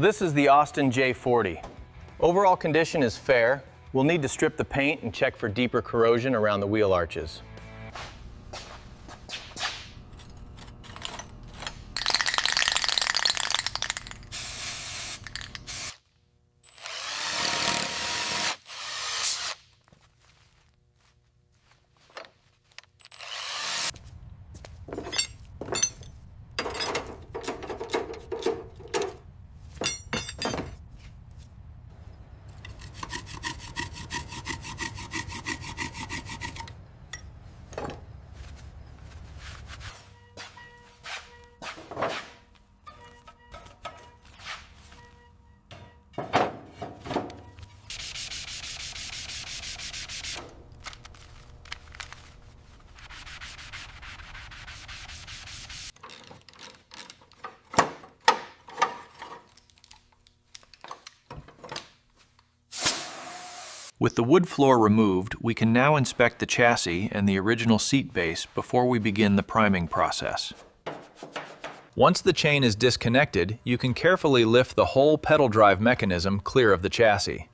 this is the Austin J40. Overall condition is fair. We'll need to strip the paint and check for deeper corrosion around the wheel arches. With the wood floor removed, we can now inspect the chassis and the original seat base before we begin the priming process. Once the chain is disconnected, you can carefully lift the whole pedal drive mechanism clear of the chassis.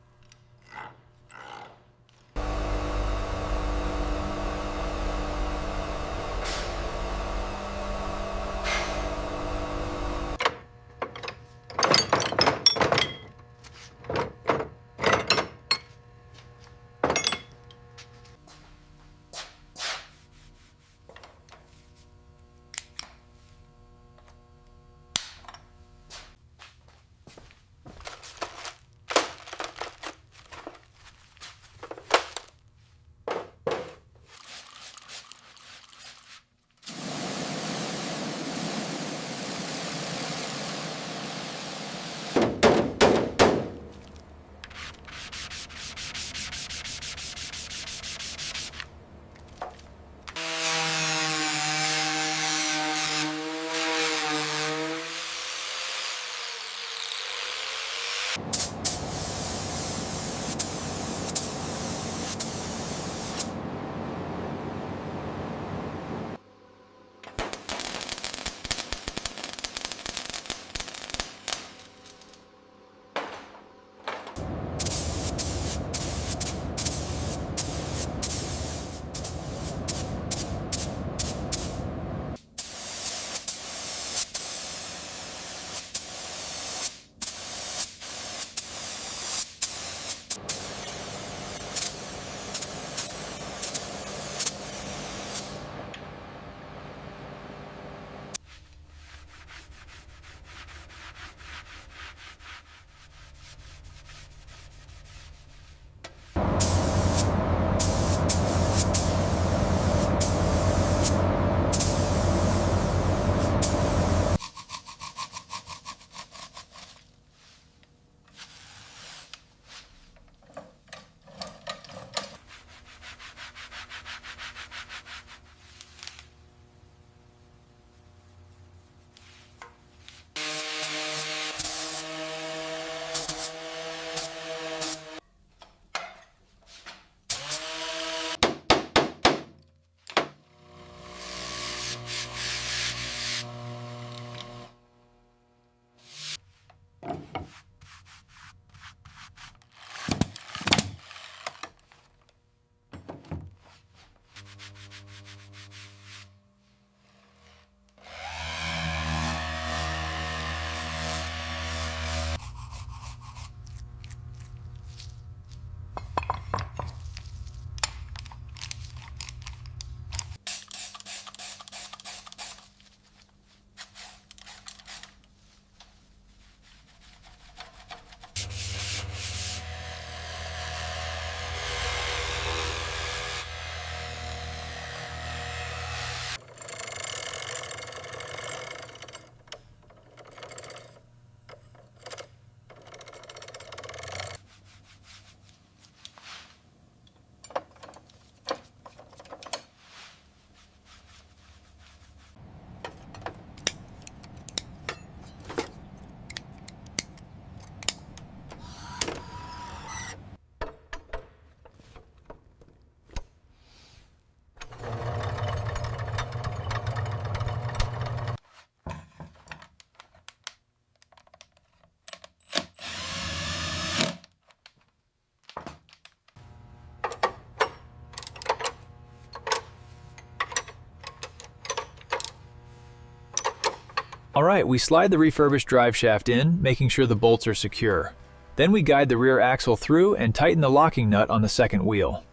Alright, we slide the refurbished drive shaft in, making sure the bolts are secure. Then we guide the rear axle through and tighten the locking nut on the second wheel.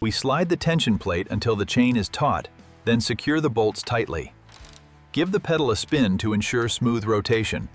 We slide the tension plate until the chain is taut, then secure the bolts tightly. Give the pedal a spin to ensure smooth rotation.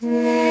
Mm-hmm.